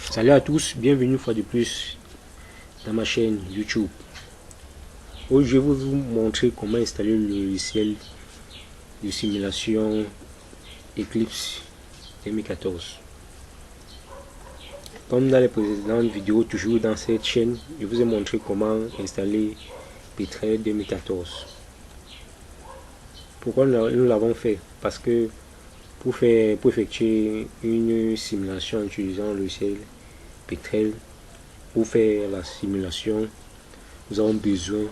Salut à tous, bienvenue une fois de plus dans ma chaîne YouTube. Aujourd'hui, je vais vous montrer comment installer le logiciel de simulation Eclipse 2014. Comme dans les précédentes vidéos, toujours dans cette chaîne, je vous ai montré comment installer Petrel 2014. Pourquoi nous l'avons fait? Parce que pour effectuer une simulation en utilisant le logiciel Petrel, pour faire la simulation, nous avons besoin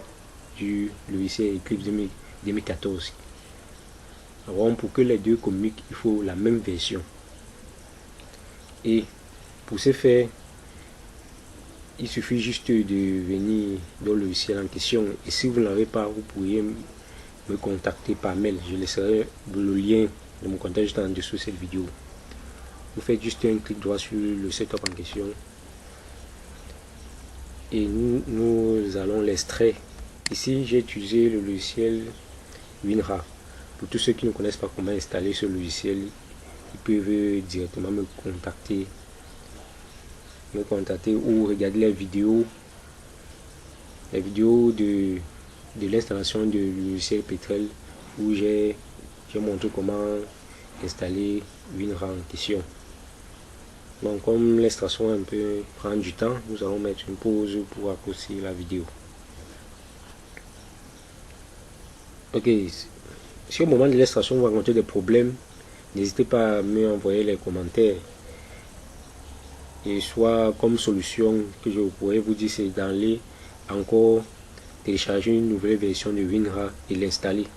du logiciel Eclipse 2014. Alors, pour que les deux communiquent, il faut la même version. Et pour ce faire, il suffit juste de venir dans le logiciel en question. Et si vous ne l'avez pas, vous pourriez me contacter par mail. Je laisserai le lien de mon contact juste en dessous de cette vidéo. Vous faites juste un clic droit sur le setup en question. Et nous allons l'extraire. Ici, j'ai utilisé le logiciel WinRAR. Pour tous ceux qui ne connaissent pas comment installer ce logiciel, ils peuvent directement me contacter ou regarder les vidéos de l'installation du logiciel Petrel où j'ai montré comment installer WinRAR en question. Donc, comme l'extraction un peu prend du temps, nous allons mettre une pause pour raccourcir la vidéo. Ok, si au moment de l'extraction vous rencontrez des problèmes, n'hésitez pas à me envoyer les commentaires. Et soit comme solution que je pourrais vous dire, c'est d'aller encore télécharger une nouvelle version de WinRAR et l'installer.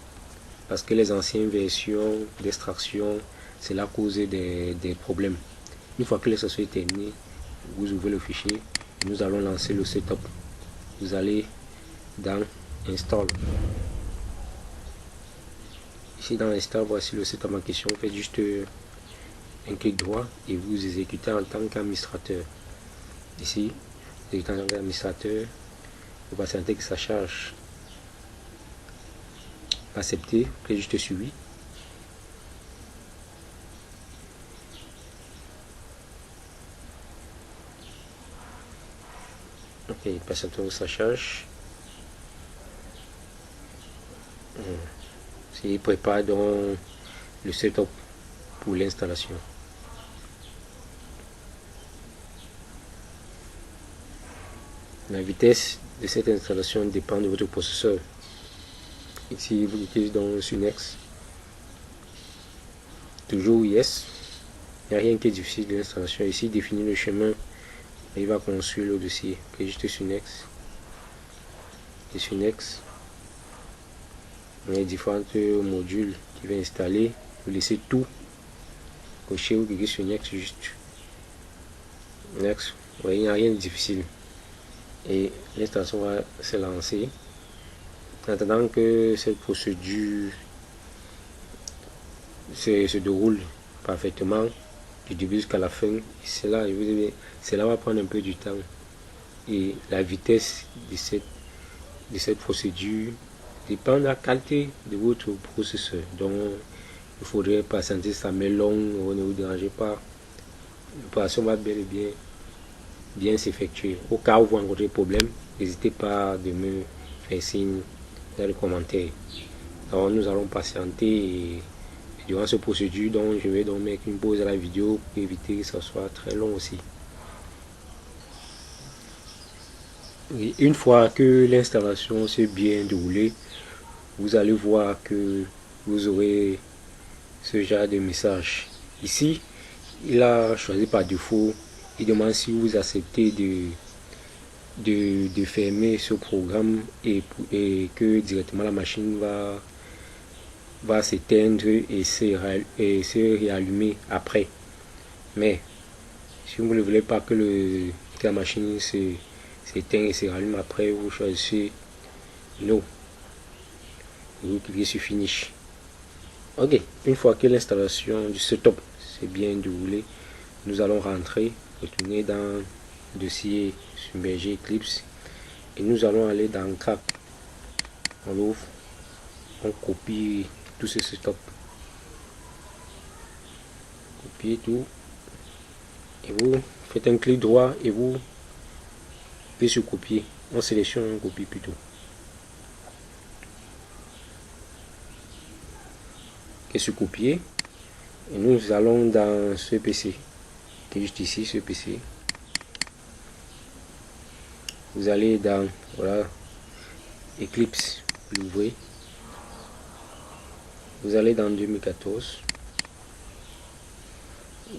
Parce que les anciennes versions d'extraction, c'est la cause des problèmes. Une fois que l'extraction est terminée, vous ouvrez le fichier et nous allons lancer le setup. Vous allez dans Install. Ici dans Install, voici le setup en question. Vous faites juste un clic droit et vous exécutez en tant qu'administrateur. Ici, vous exécutez en tant qu'administrateur. Vous patientez que ça charge. Accepter, cliquez juste sur oui. Ok, patientez que ça charge. Il prépare donc le setup pour l'installation. La vitesse de cette installation dépend de votre processeur. Ici, vous utilisez donc Sunex. Toujours yes. Il n'y a rien qui est difficile de l'installation. Ici, définir le chemin. Il va construire le dossier. Juste Sunex. Et Sunex. Les différents modules qu'il va installer. Vous laissez tout cocher ou cliquez sur Next juste. Next. Vous voyez, il n'y a rien de difficile. Et l'installation va se lancer. En attendant que cette procédure se déroule parfaitement du début jusqu'à la fin, cela va prendre un peu du temps. Et la vitesse de cette procédure dépend de la qualité de votre processeur. Donc, il faudrait patienter, ça met long, ne vous dérangez pas. L'opération va bel et bien s'effectuer. Au cas où vous rencontrez des problèmes, n'hésitez pas de me faire signe dans les commentaires. Alors, nous allons patienter et durant cette procédure, donc, je vais donc mettre une pause à la vidéo pour éviter que ça soit très long aussi. Et une fois que l'installation s'est bien déroulée, vous allez voir que vous aurez ce genre de message. Ici, il a choisi par défaut, il demande si vous acceptez de fermer ce programme et que directement la machine va s'éteindre et se réallumer après. Mais si vous ne voulez pas que la machine s'éteint et se rallume après, vous choisissez No. Vous cliquez sur Finish. Ok, une fois que l'installation du setup s'est bien déroulée, nous allons retourner dans le dossier submergé Eclipse et nous allons aller dans Crack. On l'ouvre, on copie tout ce setup, copier tout et vous faites un clic droit et vous pouvez sur copier. On sélectionne un copie plutôt. Et sur copier. Et nous allons dans ce PC. Qui est juste ici, ce PC. Vous allez dans, voilà, Eclipse, vous l'ouvrez. Vous allez dans 2014.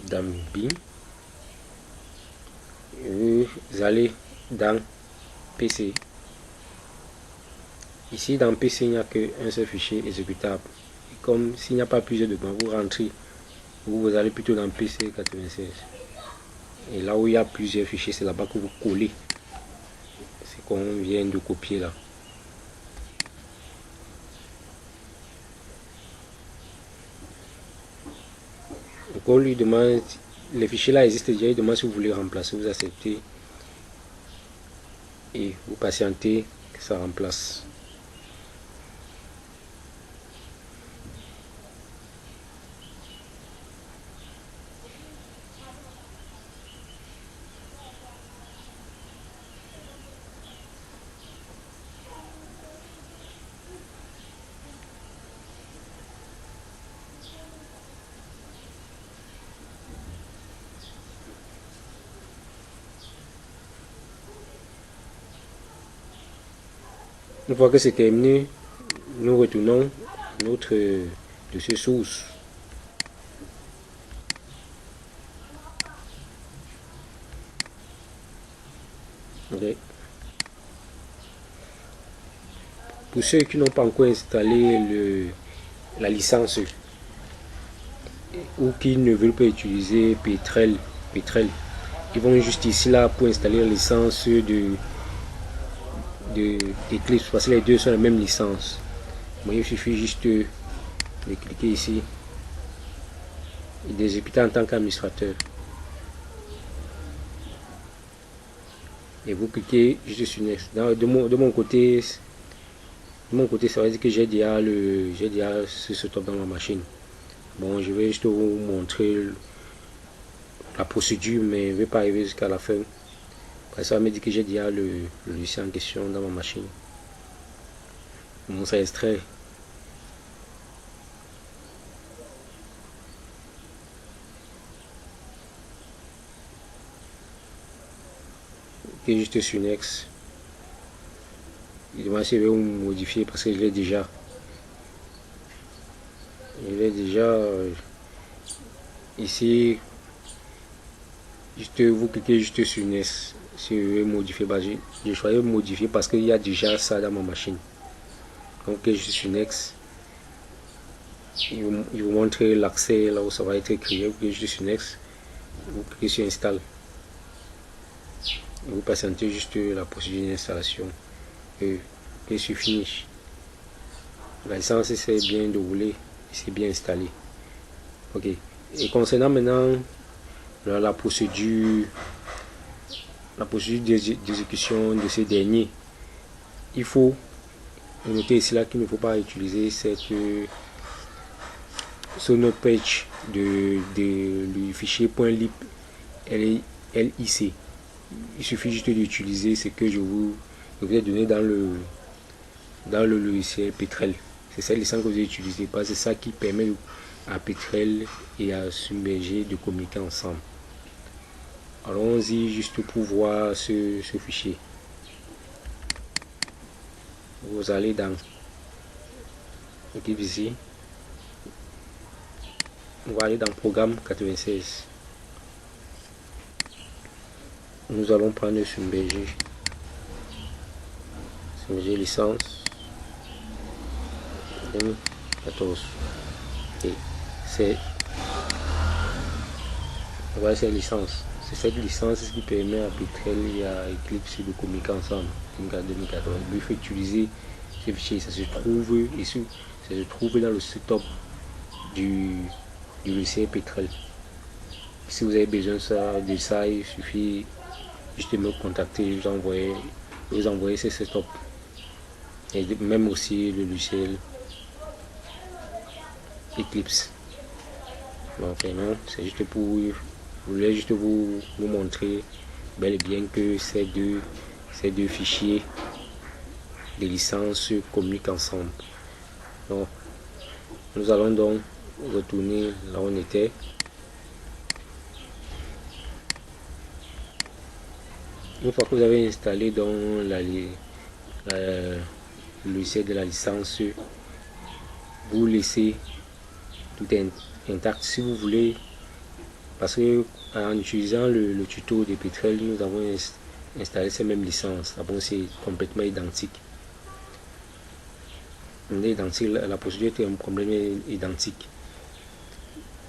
Dans BIM. Vous allez dans PC. Ici dans PC, il n'y a qu'un seul fichier exécutable. Et comme s'il n'y a pas plusieurs documents, vous rentrez, vous allez plutôt dans PC 96. Et là où il y a plusieurs fichiers, c'est là-bas que vous collez ce qu'on vient de copier là. Donc on lui demande, les fichiers là existent déjà, il demande si vous voulez remplacer, vous acceptez et vous patientez que ça remplace. Une fois que c'est terminé, nous retournons notre dossier source. Okay. Pour ceux qui n'ont pas encore installé la licence ou qui ne veulent pas utiliser Petrel, ils vont juste ici là pour installer la licence de Eclipse parce que les deux sont la même licence. Bon, il suffit juste de cliquer ici et d'exécuter en tant qu'administrateur. Et vous cliquez juste sur Next. De mon côté, ça veut dire que j'ai déjà ce setup dans ma machine. Bon, je vais juste vous montrer la procédure, mais je ne vais pas arriver jusqu'à la fin. Ça me dit que j'ai déjà le logiciel en question dans ma machine. Bon, ça extrait. Et juste sur Next. Il demande si je vais vous modifier parce que je l'ai déjà. Ici. Vous cliquez juste sur Next. Si je veux modifier, je choisis modifier parce qu'il y a déjà ça dans ma machine. Donc je suis sur Next. Il vous montre l'accès là où ça va être créé. Vous cliquez juste sur Next. Vous cliquez sur Install. Vous patientez juste la procédure d'installation. Et sur Finish. La licence c'est bien déroulé. C'est bien installé. Ok. Et concernant maintenant la procédure d'exécution de ces derniers, il faut noter ici là qu'il ne faut pas utiliser ce notepage du fichier .lib LIC. Il suffit juste d'utiliser ce que je vous ai donné dans le logiciel Petrel. C'est cette licence que vous utilisez pas, c'est ça qui permet à Petrel et à Submerger de communiquer ensemble. Allons-y juste pour voir ce fichier. Vous allez dans équipe ici. On va aller dans programme 96. Nous allons prendre Submerger licence 2014. Et c'est cette licence. C'est cette licence qui permet à Petrel et à Eclipse de communiquer ensemble. 2014. Il faut utiliser ce fichier. Ça se trouve dans le setup du logiciel Petrel. Si vous avez besoin de ça, il suffit juste de me contacter. Vous envoyer ce setup. Et même aussi le logiciel Eclipse. Donc non, c'est juste pour Je voulais juste vous montrer bel et bien que ces deux fichiers de licence communiquent ensemble. Donc, nous allons donc retourner là où on était. Une fois que vous avez installé dans le logiciel de la licence, vous laissez tout intact si vous voulez, parce que en utilisant le tuto de Petrel, nous avons installé ces mêmes licences. Bon, c'est complètement identique. La procédure est complètement identique.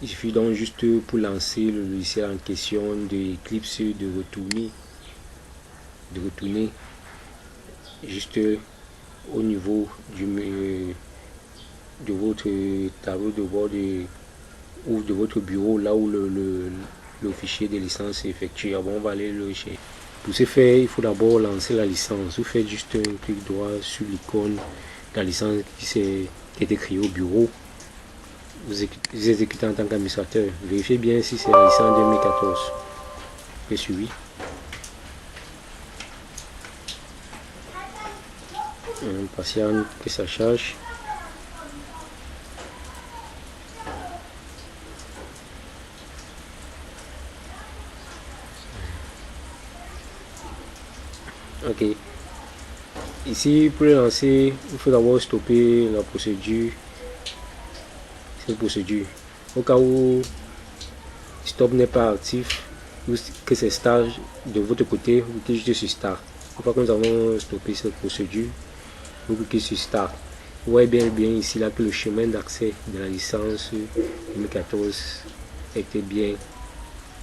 Il suffit donc juste pour lancer le logiciel en question de Eclipse de retourner juste au niveau de votre tableau de bord ou de votre bureau, là où le fichier de licence est effectué. Bon, on va aller le chercher. Pour ce faire, il faut d'abord lancer la licence. Vous faites juste un clic droit sur l'icône de la licence qui a été créée au bureau. Vous exécutez en tant qu'administrateur. Vérifiez bien si c'est la licence 2014. Et suivi. On patiente que ça charge. Ok. Ici, pour lancer, il faut d'abord stopper la procédure. Cette procédure. Au cas où stop n'est pas actif, ou que c'est start de votre côté, vous cliquez juste sur start. Une fois que nous avons stoppé cette procédure, vous cliquez sur start. Vous voyez bien ici là que le chemin d'accès de la licence 2014 était bien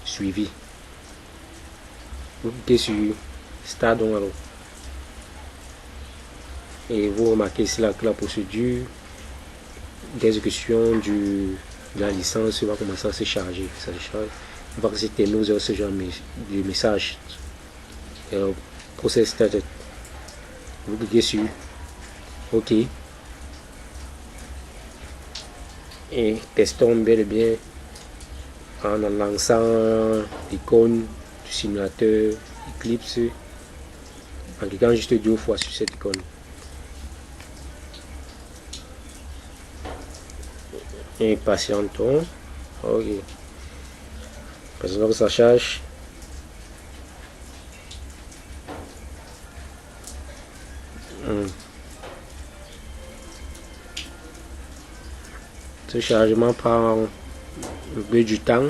suivi. Vous cliquez sur start donc alors. Et vous remarquez ici là que la procédure d'exécution de la licence va commencer à se charger. Ça se charge. Une fois que c'est terminé, vous aurez ce genre de message. Process started. Vous cliquez sur OK. Et testons bel et bien en lançant l'icône du simulateur Eclipse, en cliquant juste 2 fois sur cette icône. Et patientons. Ok. Patientons que ça charge. Ce chargement prend un peu du temps.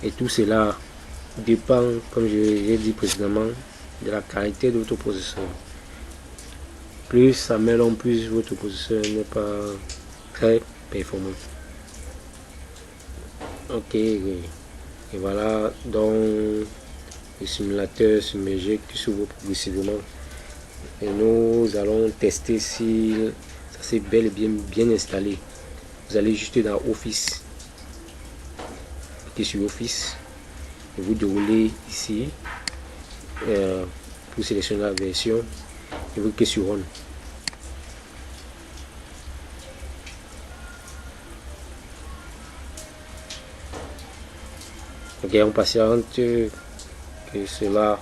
Et tout cela dépend, comme je l'ai dit précédemment, de la qualité de votre processeur. Plus ça met long, plus votre processeur n'est pas très performant. Ok, et voilà donc le simulateur submergé qui s'ouvre progressivement. Et nous allons tester si ça s'est bel et bien installé. Vous allez juste dans Office, cliquez sur Office et vous déroulez ici pour sélectionner la version et vous cliquez sur Run. Ok, on patiente que cela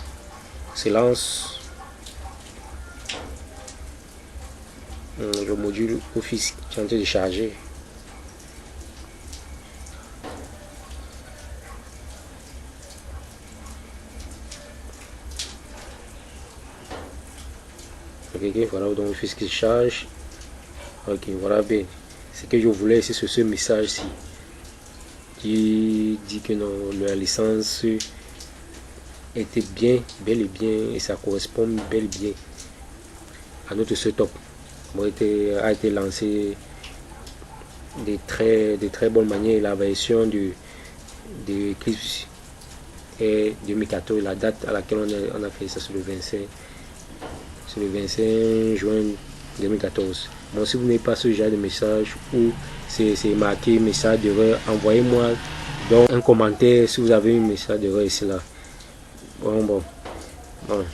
se lance. Le module Office qui est en train de charger. Ok, voilà donc Office qui charge. Ok, voilà bien. Ce que je voulais, c'est ce message-ci qui dit que non, la licence était bel et bien, et ça correspond bel et bien à notre setup. A été lancé de très bonne manière. La version de Eclipse est 2014. La date à laquelle on a fait ça, c'est le 25 juin 2014. Bon, si vous n'avez pas ce genre de message ou c'est marqué message d'erreur, envoyez-moi donc un commentaire si vous avez un message d'erreur ici là. Bon,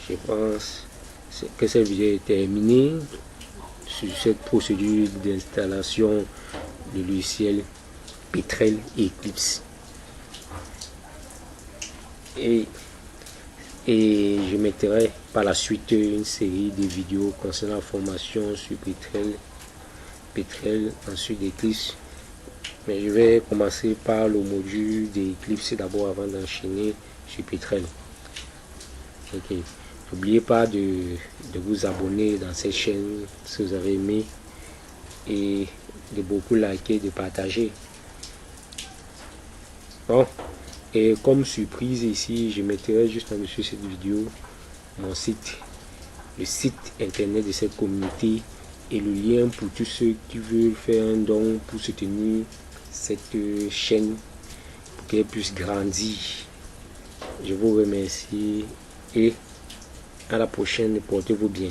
je pense que cette vidéo est terminée sur cette procédure d'installation du logiciel Petrel et Eclipse. et, et je mettrai par la suite une série de vidéos concernant la formation sur Petrel, ensuite Eclipse. Mais je vais commencer par le module d'Eclipse d'abord avant d'enchaîner sur Petrel. Ok. N'oubliez pas de vous abonner dans cette chaîne si vous avez aimé et de beaucoup liker, de partager. Bon, et comme surprise ici, je mettrai juste en dessous cette vidéo mon site, le site internet de cette communauté et le lien pour tous ceux qui veulent faire un don pour soutenir cette chaîne pour qu'elle puisse grandir. Je vous remercie et à la prochaine, portez-vous bien.